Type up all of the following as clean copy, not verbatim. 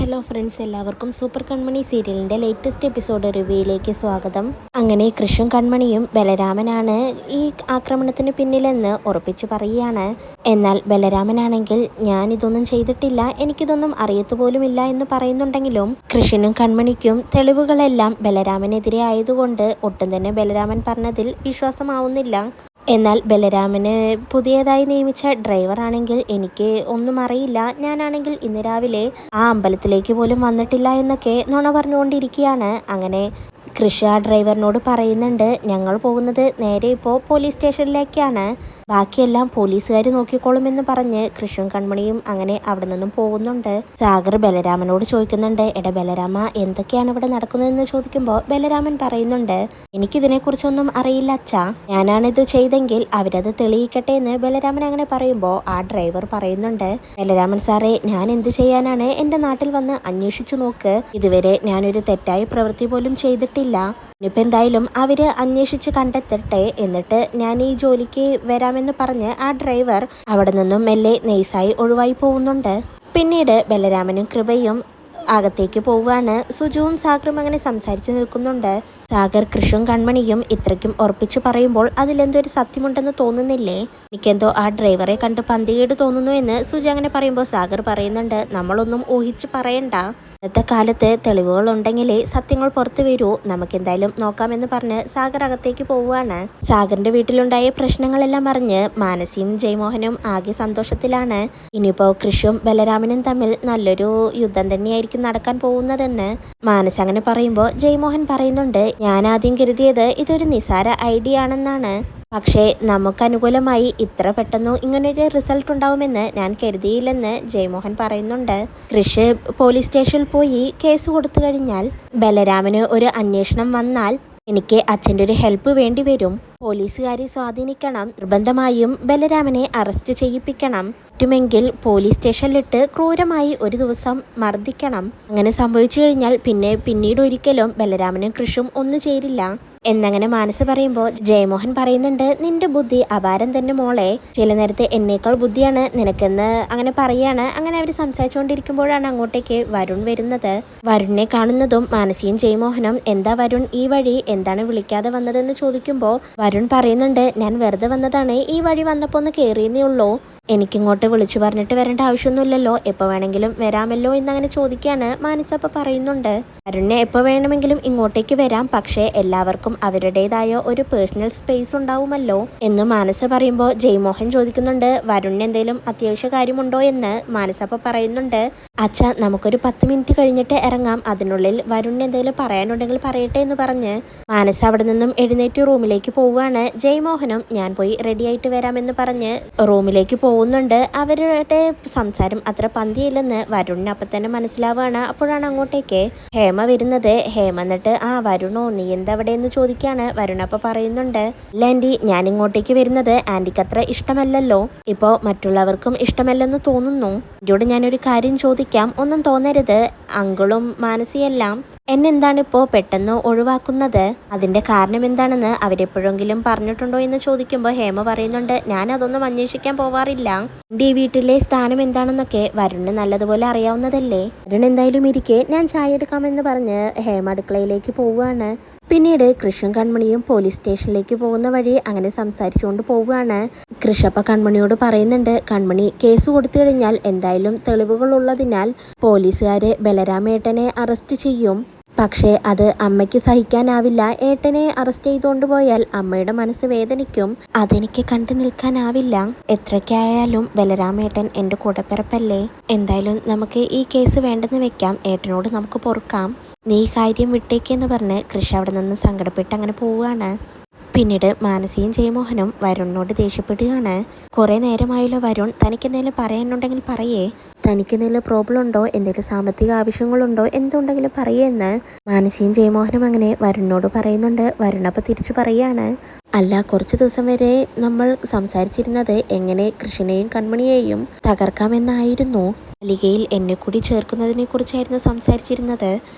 Hello friends, എല്ലാവർക്കും super കൺമണി സീരിയലിൻ്റെ latest episode റിവ്യൂയിലേക്ക് സ്വാഗതം. അങ്ങനെ കൃഷും കൺമണിയും ബലരാമനാണ് ഈ ആക്രമണത്തിന് പിന്നിലെന്ന് ഉറപ്പിച്ചു പറയുകയാണ്. എന്നാൽ ബലരാമനാണെങ്കിൽ ഞാൻ ഇതൊന്നും ചെയ്തിട്ടില്ല, എനിക്കിതൊന്നും അറിയത്തുപോലുമില്ല എന്ന് പറയുന്നുണ്ടെങ്കിലും കൃഷിനും കൺമണിക്കും തെളിവുകളെല്ലാം ബലരാമനെതിരെ ആയതുകൊണ്ട് ഒട്ടും തന്നെ ബലരാമൻ പറഞ്ഞതിൽ വിശ്വാസമാവുന്നില്ല. എന്നാൽ ബലരാമന് പുതിയതായി നിയമിച്ച ഡ്രൈവർ ആണെങ്കിൽ എനിക്ക് ഒന്നും അറിയില്ല, ഞാനാണെങ്കിൽ ഇന്ന് രാവിലെ ആ അമ്പലത്തിലേക്ക് പോലും വന്നിട്ടില്ല എന്നൊക്കെ നുണ പറഞ്ഞുകൊണ്ടിരിക്കുകയാണ്. അങ്ങനെ കൃഷി ആ ഡ്രൈവറിനോട് പറയുന്നുണ്ട്, ഞങ്ങൾ പോകുന്നത് നേരെ ഇപ്പോൾ പോലീസ് സ്റ്റേഷനിലേക്കാണ്, ബാക്കിയെല്ലാം പോലീസുകാർ നോക്കിക്കോളുമെന്ന് പറഞ്ഞ് കൃഷും കൺമണിയും അങ്ങനെ അവിടെ നിന്നും പോകുന്നുണ്ട്. സാഗർ ബലരാമനോട് ചോദിക്കുന്നുണ്ട്, എടാ ബലരാമ, എന്തൊക്കെയാണ് ഇവിടെ നടക്കുന്നതെന്ന് ചോദിക്കുമ്പോൾ ബലരാമൻ പറയുന്നുണ്ട്, എനിക്കിതിനെക്കുറിച്ചൊന്നും അറിയില്ല അച്ഛാ, ഞാനാണിത് ചെയ്തെങ്കിൽ അവരത് തെളിയിക്കട്ടെ എന്ന് ബലരാമൻ അങ്ങനെ പറയുമ്പോൾ ആ ഡ്രൈവർ പറയുന്നുണ്ട്, ബലരാമൻ സാറേ, ഞാൻ എന്ത് ചെയ്യാനാണ്, എൻ്റെ നാട്ടിൽ വന്ന് അന്വേഷിച്ചു നോക്ക്, ഇതുവരെ ഞാനൊരു തെറ്റായ പ്രവൃത്തി പോലും ചെയ്തിട്ടില്ല, ഇനിയിപ്പോൾ എന്തായാലും അവർ അന്വേഷിച്ച് കണ്ടെത്തട്ടെ, എന്നിട്ട് ഞാൻ ഈ ജോലിക്ക് വരാമെന്ന് പറഞ്ഞ് ആ ഡ്രൈവർ അവിടെ നിന്നും മെല്ലെ നൈസായി ഒഴിവായി പോകുന്നുണ്ട്. പിന്നീട് ബലരാമനും കൃപയും അകത്തേക്ക് പോവുകയാണ്. സുജുവും സാഗറും അങ്ങനെ സംസാരിച്ച് നിൽക്കുന്നുണ്ട്. സാഗർ കൃഷും കൺമണിയും ഇത്രയ്ക്കും ഉറപ്പിച്ചു പറയുമ്പോൾ അതിലെന്തോ ഒരു സത്യമുണ്ടെന്ന് തോന്നുന്നില്ലേ, എനിക്കെന്തോ ആ ഡ്രൈവറെ കണ്ട് പന്തികേട് തോന്നുന്നു എന്ന് സുജു അങ്ങനെ പറയുമ്പോൾ സാഗർ പറയുന്നുണ്ട്, നമ്മളൊന്നും ഊഹിച്ച് പറയണ്ട, ഇന്നത്തെ കാലത്ത് തെളിവുകൾ ഉണ്ടെങ്കിലേ സത്യങ്ങൾ പുറത്തു വരൂ, നമുക്കെന്തായാലും നോക്കാമെന്ന് പറഞ്ഞ് സാഗർ അകത്തേക്ക് പോവുകയാണ്. സാഗറിന്റെ വീട്ടിലുണ്ടായ പ്രശ്നങ്ങളെല്ലാം അറിഞ്ഞ് മാനസിയും ജയമോഹനും ആകെ സന്തോഷത്തിലാണ്. ഇനിയിപ്പോൾ കൃഷും ബലരാമനും തമ്മിൽ നല്ലൊരു യുദ്ധം തന്നെയായിരിക്കും നടക്കാൻ പോകുന്നതെന്ന് മാനസ് അങ്ങനെ പറയുമ്പോൾ ജയമോഹൻ പറയുന്നുണ്ട്, ഞാൻ ആദ്യം കരുതിയത് ഇതൊരു നിസാര ഐഡിയ ആണെന്നാണ്, പക്ഷേ നമുക്കനുകൂലമായി ഇത്ര പെട്ടെന്ന് ഇങ്ങനൊരു റിസൾട്ട് ഉണ്ടാവുമെന്ന് ഞാൻ കരുതിയില്ലെന്ന് ജയമോഹൻ പറയുന്നുണ്ട്. കൃഷി പോലീസ് സ്റ്റേഷനിൽ പോയി കേസ് കൊടുത്തു കഴിഞ്ഞാൽ ബലരാമന് ഒരു അന്വേഷണം വന്നാൽ എനിക്ക് അച്ഛൻ്റെ ഒരു ഹെൽപ്പ് വേണ്ടി വരും, പോലീസുകാരെ സ്വാധീനിക്കണം, നിർബന്ധമായും ബലരാമനെ അറസ്റ്റ് ചെയ്യിപ്പിക്കണം, പറ്റുമെങ്കിൽ പോലീസ് സ്റ്റേഷനിലിട്ട് ക്രൂരമായി ഒരു ദിവസം മർദ്ദിക്കണം, അങ്ങനെ സംഭവിച്ചു കഴിഞ്ഞാൽ പിന്നീട് ഒരിക്കലും ബലരാമനും കൃഷും ഒന്നു ചേരില്ല എന്നങ്ങനെ മാനസ് പറയുമ്പോൾ ജയമോഹൻ പറയുന്നുണ്ട്, നിന്റെ ബുദ്ധി അപാരം തന്നെ മോളെ, ചില നേരത്തെ എന്നേക്കാൾ ബുദ്ധിയാണ് നിനക്കെന്ന് അങ്ങനെ പറയാണ്. അങ്ങനെ അവർ സംസാരിച്ചുകൊണ്ടിരിക്കുമ്പോഴാണ് അങ്ങോട്ടേക്ക് വരുൺ വരുന്നത്. വരുണിനെ കാണുന്നതും മാനസിയും ജയമോഹനും, എന്താ വരുൺ ഈ വഴി, എന്താണ് വിളിക്കാതെ വന്നതെന്ന് ചോദിക്കുമ്പോൾ വരുൺ പറയുന്നുണ്ട്, ഞാൻ വെറുതെ വന്നതാണ്, ഈ വഴി വന്നപ്പോൾ ഒന്ന് കയറിയെന്നേ ഉള്ളൂ, എനിക്കിങ്ങോട്ട് വിളിച്ചു പറഞ്ഞിട്ട് വരേണ്ട ആവശ്യമൊന്നുമില്ലല്ലോ, എപ്പോൾ വേണമെങ്കിലും വരാമല്ലോ എന്നങ്ങനെ ചോദിക്കുകയാണ്. മാനസ അപ്പോൾ പറയുന്നുണ്ട്, വരുണിനെ എപ്പോൾ വേണമെങ്കിലും ഇങ്ങോട്ടേക്ക് വരാം, പക്ഷേ എല്ലാവർക്കും അവരുടേതായ ഒരു പേഴ്സണൽ സ്പേസ് ഉണ്ടാവുമല്ലോ എന്ന് മാനസ പറയുമ്പോൾ ജയമോഹൻ ചോദിക്കുന്നുണ്ട്, വരുണിന് എന്തെങ്കിലും അത്യാവശ്യ കാര്യമുണ്ടോ എന്ന്. മാനസ അപ്പോൾ പറയുന്നുണ്ട്, അച്ഛ നമുക്കൊരു 10 മിനിറ്റ് കഴിഞ്ഞിട്ട് ഇറങ്ങാം, അതിനുള്ളിൽ വരുണിന് എന്തെങ്കിലും പറയാനുണ്ടെങ്കിൽ പറയട്ടെ എന്ന് പറഞ്ഞ് മാനസ അവിടെ നിന്നും എഴുന്നേറ്റ് റൂമിലേക്ക് പോവുകയാണ്. ജയമോഹനും ഞാൻ പോയി റെഡി ആയിട്ട് വരാമെന്ന് പറഞ്ഞ് റൂമിലേക്ക് പോകുന്നുണ്ട്. അവരുടെ സംസാരം അത്ര പന്തിയില്ലെന്ന് വരുണിന് അപ്പം തന്നെ മനസ്സിലാവുകയാണ്. അപ്പോഴാണ് അങ്ങോട്ടേക്ക് ഹേമ വരുന്നത്. ഹേമ എന്നിട്ട്, ആ വരുണോ, നീ എന്താ അവിടെ എന്ന് ചോദിക്കുകയാണ്. വരുൺ അപ്പം പറയുന്നുണ്ട്, അല്ല ആൻറ്റി, ഞാൻ ഇങ്ങോട്ടേക്ക് വരുന്നത് ആൻറ്റിക്ക് അത്ര ഇഷ്ടമല്ലല്ലോ, ഇപ്പോൾ മറ്റുള്ളവർക്കും ഇഷ്ടമല്ലെന്ന് തോന്നുന്നു, എന്നോട് ഞാനൊരു കാര്യം ചോദിക്കാം, ഒന്നും തോന്നരുത്, അങ്കിളും മാനസിയെല്ലാം എന്നെന്താണിപ്പോൾ പെട്ടെന്ന് ഒഴിവാക്കുന്നത്, അതിൻ്റെ കാരണം എന്താണെന്ന് അവരെപ്പോഴെങ്കിലും പറഞ്ഞിട്ടുണ്ടോ എന്ന് ചോദിക്കുമ്പോൾ ഹേമ പറയുന്നുണ്ട്, ഞാൻ അതൊന്നും അന്വേഷിക്കാൻ പോവാറില്ല, എൻ്റെ ഈ വീട്ടിലെ സ്ഥാനം എന്താണെന്നൊക്കെ വരുണിന് നല്ലതുപോലെ അറിയാവുന്നതല്ലേ, വരുൺ എന്തായാലും ഇരിക്കെ, ഞാൻ ചായ എടുക്കാമെന്ന് പറഞ്ഞ് ഹേമ അടുക്കളയിലേക്ക് പോവുകയാണ്. പിന്നീട് കൃഷും കൺമണിയും പോലീസ് സ്റ്റേഷനിലേക്ക് പോകുന്ന വഴി അങ്ങനെ സംസാരിച്ചുകൊണ്ട് പോവുകയാണ്. കൃഷപ്പ കൺമണിയോട് പറയുന്നുണ്ട്, കൺമണി, കേസ് കൊടുത്തു കഴിഞ്ഞാൽ എന്തായാലും തെളിവുകൾ ഉള്ളതിനാൽ പോലീസുകാരെ ബലരാമേട്ടനെ അറസ്റ്റ് ചെയ്യും, പക്ഷേ അത് അമ്മയ്ക്ക് സഹിക്കാനാവില്ല, ഏട്ടനെ അറസ്റ്റ് ചെയ്തുകൊണ്ട് പോയാൽ അമ്മയുടെ മനസ്സ് വേദനിക്കും, അതെനിക്ക് കണ്ടു നിൽക്കാനാവില്ല, എത്രയ്ക്കായാലും ബലരാമേട്ടൻ എൻ്റെ കൂടപ്പിറപ്പല്ലേ, എന്തായാലും നമുക്ക് ഈ കേസ് വേണ്ടെന്ന് വെക്കാം, ഏട്ടനോട് നമുക്ക് പൊറുക്കാം, നീ കാര്യം വിട്ടേക്കെന്ന് പറഞ്ഞ് കൃഷി അവിടെ നിന്ന് സങ്കടപ്പെട്ട് അങ്ങനെ പോവുകയാണ്. പിന്നീട് മാനസിയും ജയമോഹനും വരുണിനോട് ദേഷ്യപ്പെടുകയാണ്. കുറേ നേരമായല്ലോ വരുൺ, തനിക്ക് എന്തെങ്കിലും പറയാനുണ്ടെങ്കിൽ പറയേ, തനിക്ക് എന്തെങ്കിലും പ്രോബ്ലം ഉണ്ടോ, എന്തെങ്കിലും സാമ്പത്തിക ആവശ്യങ്ങളുണ്ടോ, എന്തുണ്ടെങ്കിലും പറയേന്ന് മാനസിയും ജയമോഹനും അങ്ങനെ വരുണിനോട് പറയുന്നുണ്ട്. വരുൺ അപ്പോൾ തിരിച്ചു പറയുകയാണ്, അല്ല, കുറച്ച് ദിവസം വരെ നമ്മൾ സംസാരിച്ചിരുന്നത് എങ്ങനെ കൃഷ്ണനെയും കൺമണിയെയും തകർക്കാമെന്നായിരുന്നു. മല്ലികയിൽ എന്നെ കൂടി ചേർക്കുന്നതിനെ കുറിച്ചായിരുന്നു സംസാരിച്ചിരുന്നത്.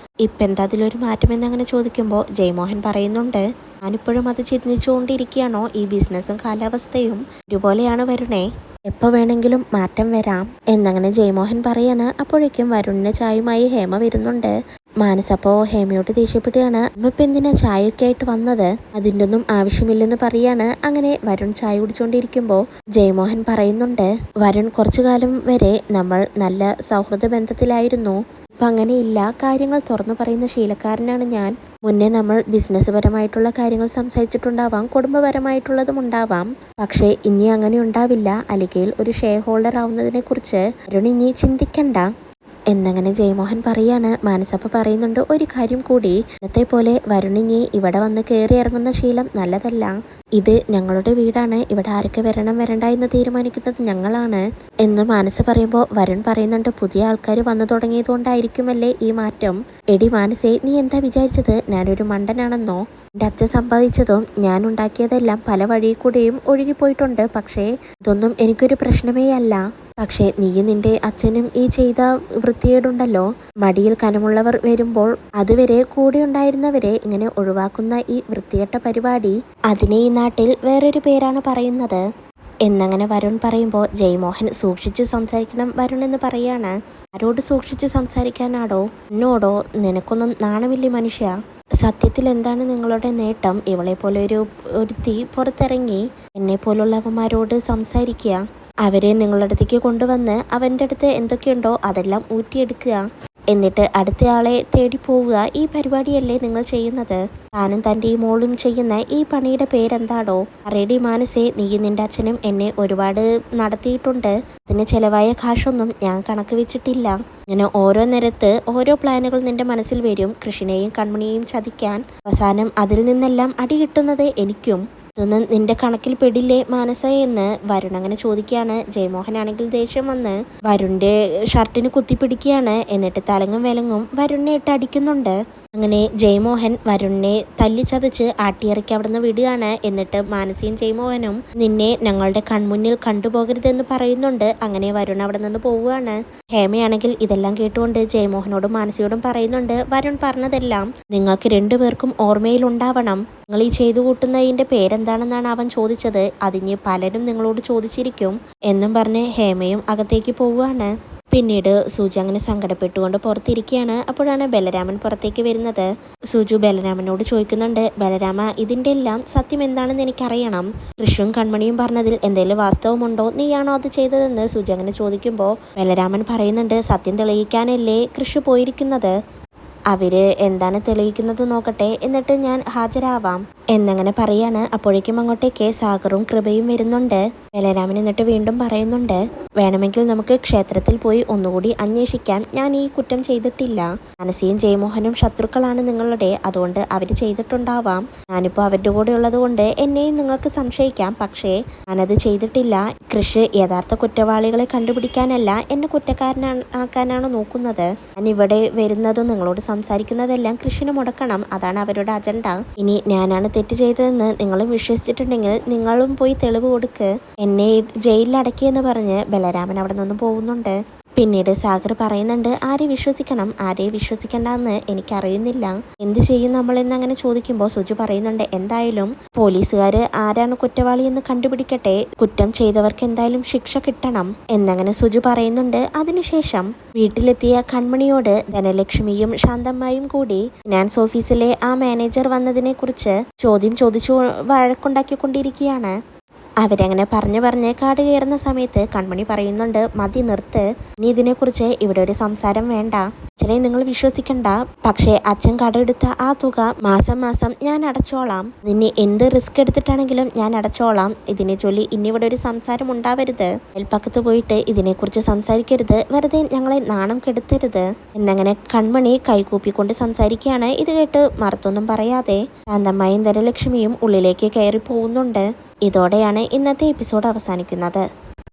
ഇപ്പം എന്താ അതിലൊരു മാറ്റമെന്നങ്ങനെ ചോദിക്കുമ്പോൾ ജയമോഹൻ പറയുന്നുണ്ട്, ഞാനിപ്പോഴും അത് ചിന്തിച്ചുകൊണ്ടിരിക്കുകയാണോ? ഈ ബിസിനസ്സും കാലാവസ്ഥയും ഒരുപോലെയാണ് വരുണേ, എപ്പോൾ വേണമെങ്കിലും മാറ്റം വരാം എന്നങ്ങനെ ജയമോഹൻ പറയാണ്. അപ്പോഴേക്കും വരുണിന് ചായയുമായി ഹേമ വരുന്നുണ്ട്. മാനസപ്പോ ഹേമയോട് ദേഷ്യപ്പെടുകയാണ്. ഇപ്പം എന്തിനാ ചായയൊക്കെ ആയിട്ട് വന്നത്? അതിൻ്റെ ഒന്നും ആവശ്യമില്ലെന്ന് പറയാണ്. അങ്ങനെ വരുൺ ചായ കുടിച്ചുകൊണ്ടിരിക്കുമ്പോൾ ജയമോഹൻ പറയുന്നുണ്ട്, വരുൺ കുറച്ചു കാലം വരെ നമ്മൾ നല്ല സൗഹൃദ ബന്ധത്തിലായിരുന്നു. ഇപ്പം അങ്ങനെയില്ല. കാര്യങ്ങൾ തുറന്നു പറയുന്ന ശീലക്കാരനാണ് ഞാൻ. മുന്നേ നമ്മൾ ബിസിനസ് പരമായിട്ടുള്ള കാര്യങ്ങൾ സംസാരിച്ചിട്ടുണ്ടാവാം, കുടുംബപരമായിട്ടുള്ളതും ഉണ്ടാവാം. പക്ഷേ ഇനി അങ്ങനെ ഉണ്ടാവില്ല. അലികയിൽ ഒരു ഷെയർ ഹോൾഡർ ആവുന്നതിനെ കുറിച്ച് വരുൺ ഇനി ചിന്തിക്കണ്ട എന്നങ്ങനെ ജയമോഹൻ പറയാണ്. മാനസപ്പ പറയുന്നുണ്ട്, ഒരു കാര്യം കൂടി, ഇന്നത്തെ പോലെ വരുണിനി ഇവിടെ വന്ന് കയറി ഇറങ്ങുന്ന ശീലം നല്ലതല്ല. ഇത് ഞങ്ങളുടെ വീടാണ്, ഇവിടെ ആരൊക്കെ വരണം വരണ്ട എന്ന് തീരുമാനിക്കുന്നത് ഞങ്ങളാണ് എന്ന് മാനസ പറയുമ്പോൾ വരുൺ പറയുന്നുണ്ട്, പുതിയ ആൾക്കാർ വന്നു തുടങ്ങിയതുകൊണ്ടായിരിക്കുമല്ലേ ഈ മാറ്റം. എടി മാനസേ, നീ എന്താ വിചാരിച്ചത് ഞാനൊരു മണ്ടനാണെന്നോ? എൻ്റെ അച്ഛൻ സമ്പാദിച്ചതും ഞാൻ ഉണ്ടാക്കിയതെല്ലാം പല വഴി കൂടെയും ഒഴുകിപ്പോയിട്ടുണ്ട്. പക്ഷേ ഇതൊന്നും എനിക്കൊരു പ്രശ്നമേ അല്ല. പക്ഷേ നീ നിന്റെ അച്ഛനും ഈ ചെയ്ത വൃത്തികേടുണ്ടല്ലോ, മടിയിൽ കനമുള്ളവർ വരുമ്പോൾ അതുവരെ കൂടെ ഉണ്ടായിരുന്നവരെ ഇങ്ങനെ ഒഴിവാക്കുന്ന ഈ വൃത്തികെട്ട പരിപാടി, അതിനെ ഈ നാട്ടിൽ വേറൊരു പേരാണ് പറയുന്നത് എന്നങ്ങനെ വരുൺ പറയുമ്പോൾ ജയമോഹൻ സൂക്ഷിച്ച് സംസാരിക്കണം വരുൺ എന്ന് പറയാണ്. ആരോട് സൂക്ഷിച്ച് സംസാരിക്കാനാടോ? എന്നോടോ? നിനക്കൊന്നും നാണമില്ലേ മനുഷ്യ? സത്യത്തിൽ എന്താണ് നിങ്ങളുടെ നേട്ടം? ഇവളെ പോലെ ഒരുത്തി പുറത്തിറങ്ങി എന്നെ പോലുള്ളവന്മാരോട് സംസാരിക്കുക, അവരെ നിങ്ങളുടെ അടുത്തേക്ക് കൊണ്ടുവന്ന് അവൻ്റെ അടുത്ത് എന്തൊക്കെയുണ്ടോ അതെല്ലാം ഊറ്റിയെടുക്കുക, എന്നിട്ട് അടുത്തയാളെ തേടി പോവുക. ഈ പരിപാടിയല്ലേ നിങ്ങൾ ചെയ്യുന്നത്? താനും തൻ്റെ ഈ മോളും ചെയ്യുന്ന ഈ പണിയുടെ പേരെന്താടോ? അറിയടി മാനസേ, നീ നിൻ്റെ അച്ഛനും എന്നെ ഒരുപാട് നടത്തിയിട്ടുണ്ട്. അതിന് ചിലവായ കാശൊന്നും ഞാൻ കണക്ക് വെച്ചിട്ടില്ല. ഇങ്ങനെ ഓരോ നേരത്ത് ഓരോ പ്ലാനുകൾ നിന്റെ മനസ്സിൽ വരും, കൃഷ്ണനെയും കൺമണിയെയും ചതിക്കാൻ. അവസാനം അതിൽ നിന്നെല്ലാം അടി കിട്ടുന്നത് എനിക്കും. ഇതൊന്നും നിന്റെ കണക്കിൽ പെടില്ലേ മാനസ എന്ന് വരുൺ അങ്ങനെ ചോദിക്കുകയാണ്. ജയമോഹനാണെങ്കിൽ ദേഷ്യം വന്ന് വരുണിന്റെ ഷർട്ടിന് കുത്തിപ്പിടിക്കുകയാണ്. എന്നിട്ട് തലങ്ങും വിലങ്ങും വരുണിനെ ഇട്ട് അടിക്കുന്നുണ്ട്. അങ്ങനെ ജയമോഹൻ വരുണിനെ തല്ലിച്ചതച്ച് ആട്ടിയിറക്കി അവിടുന്ന് വിടുകയാണ്. എന്നിട്ട് മാനസിയും ജയമോഹനും നിന്നെ ഞങ്ങളുടെ കൺമുന്നിൽ കണ്ടുപോകരുതെന്ന് പറയുന്നുണ്ട്. അങ്ങനെ വരുൺ അവിടെ നിന്ന് പോവുകയാണ്. ഹേമയാണെങ്കിൽ ഇതെല്ലാം കേട്ടുകൊണ്ട് ജയമോഹനോടും മാനസിയോടും പറയുന്നുണ്ട്, വരുൺ പറഞ്ഞതെല്ലാം നിങ്ങൾക്ക് രണ്ടുപേർക്കും ഓർമ്മയിൽ ഉണ്ടാവണം. നിങ്ങൾ ഈ ചെയ്തു കൂട്ടുന്നതിൻ്റെ പേരെന്താണെന്നാണ് അവൻ ചോദിച്ചത്, അതിന് പലരും നിങ്ങളോട് ചോദിച്ചിരിക്കും എന്നും പറഞ്ഞ് ഹേമയും അകത്തേക്ക് പോവുകയാണ്. പിന്നീട് സൂജു അങ്ങനെ സങ്കടപ്പെട്ടുകൊണ്ട് പുറത്തിരിക്കുകയാണ്. അപ്പോഴാണ് ബലരാമൻ പുറത്തേക്ക് വരുന്നത്. സൂജു ബലരാമനോട് ചോദിക്കുന്നുണ്ട്, ബലരാമ, ഇതിൻ്റെ എല്ലാം സത്യം എന്താണെന്ന് എനിക്കറിയണം. കൃഷ്ണനും കൺമണിയും പറഞ്ഞതിൽ എന്തെങ്കിലും വാസ്തവമുണ്ടോ? നീയാണോ അത് ചെയ്തതെന്ന് സൂജു അങ്ങനെ ചോദിക്കുമ്പോൾ ബലരാമൻ പറയുന്നുണ്ട്, സത്യം തെളിയിക്കാനല്ലേ കൃഷ് പോയിരിക്കുന്നത്. അവര് എന്താണ് തെളിയിക്കുന്നത് നോക്കട്ടെ, എന്നിട്ട് ഞാൻ ഹാജരാവാം എന്നങ്ങനെ പറയാണ്. അപ്പോഴേക്കും അങ്ങോട്ടേക്ക് സാഗറും കൃപയും വരുന്നുണ്ട്. ബലരാമൻ എന്നിട്ട് വീണ്ടും പറയുന്നുണ്ട്, വേണമെങ്കിൽ നമുക്ക് ക്ഷേത്രത്തിൽ പോയി ഒന്നുകൂടി അന്വേഷിക്കാം. ഞാൻ ഈ കുറ്റം ചെയ്തിട്ടില്ല. മാനസിയും ജയമോഹനും ശത്രുക്കളാണ് നിങ്ങളുടെ, അതുകൊണ്ട് അവർ ചെയ്തിട്ടുണ്ടാവാം. ഞാനിപ്പോൾ അവരുടെ കൂടെ ഉള്ളത് കൊണ്ട് എന്നെയും നിങ്ങൾക്ക് സംശയിക്കാം. പക്ഷേ ഞാനത് ചെയ്തിട്ടില്ല. കൃഷ് യഥാർത്ഥ കുറ്റവാളികളെ കണ്ടുപിടിക്കാനല്ല, എന്നെ കുറ്റക്കാരനാക്കാനാണ് നോക്കുന്നത്. ഞാൻ ഇവിടെ വരുന്നതും നിങ്ങളോട് സംസാരിക്കുന്നതെല്ലാം കൃഷിന് മുടക്കണം. അതാണ് അവരുടെ അജണ്ട. ഇനി ഞാനാണ് തെറ്റ് ചെയ്തതെന്ന് നിങ്ങളും വിശ്വസിച്ചിട്ടുണ്ടെങ്കിൽ നിങ്ങളും പോയി തെളിവ് കൊടുക്ക്. എന്നെ ജയിലിൽ അടക്കിയെന്ന് പറഞ്ഞ് ബലരാമൻ അവിടെ നിന്ന് പോകുന്നുണ്ട്. പിന്നീട് സാഗർ പറയുന്നുണ്ട്, ആരെ വിശ്വസിക്കണം ആരെ വിശ്വസിക്കണ്ടെന്ന് എനിക്കറിയുന്നില്ല, എന്ത് ചെയ്യും നമ്മളെന്ന് അങ്ങനെ ചോദിക്കുമ്പോൾ സുജു പറയുന്നുണ്ട്, എന്തായാലും പോലീസുകാർ ആരാണ് കുറ്റവാളി എന്ന് കണ്ടുപിടിക്കട്ടെ, കുറ്റം ചെയ്തവർക്ക് എന്തായാലും ശിക്ഷ കിട്ടണം എന്നങ്ങനെ സുജു പറയുന്നുണ്ട്. അതിനുശേഷം വീട്ടിലെത്തിയ കൺമണിയോട് ധനലക്ഷ്മിയും ശാന്തമ്മയും കൂടി ഫിനാൻസ് ഓഫീസിലെ ആ മാനേജർ വന്നതിനെ കുറിച്ച് ചോദിച്ചു വഴക്കുണ്ടാക്കിക്കൊണ്ടിരിക്കുകയാണ്. അവരങ്ങനെ പറഞ്ഞ് കാട് കയറുന്ന സമയത്ത് കൺമണി പറയുന്നുണ്ട്, മതി നിർത്ത്, ഇനി ഇതിനെക്കുറിച്ച് ഇവിടെ ഒരു സംസാരം വേണ്ട. അച്ഛനെ നിങ്ങൾ വിശ്വസിക്കണ്ട. പക്ഷേ അച്ഛൻ കടമെടുത്ത ആ തുക മാസം ഞാൻ അടച്ചോളാം. നിന്നെ എന്ത് റിസ്ക് എടുത്തിട്ടാണെങ്കിലും ഞാൻ അടച്ചോളാം. ഇതിനെ ചൊല്ലി ഇന്നിവിടെ ഒരു സംസാരം ഉണ്ടാവരുത്. അയൽപ്പക്കത്ത് പോയിട്ട് ഇതിനെക്കുറിച്ച് സംസാരിക്കരുത്. വെറുതെ ഞങ്ങളെ നാണം കെടുത്തരുത് എന്നങ്ങനെ കൺമണി കൈകൂപ്പിക്കൊണ്ട് സംസാരിക്കുകയാണ്. ഇത് കേട്ട് മറുത്തൊന്നും പറയാതെ ശാന്തമ്മയും ധനലക്ഷ്മിയും ഉള്ളിലേക്ക് കയറി പോകുന്നുണ്ട്. ഇതോടെയാണ് ഇന്നത്തെ എപ്പിസോഡ് അവസാനിക്കുന്നത്.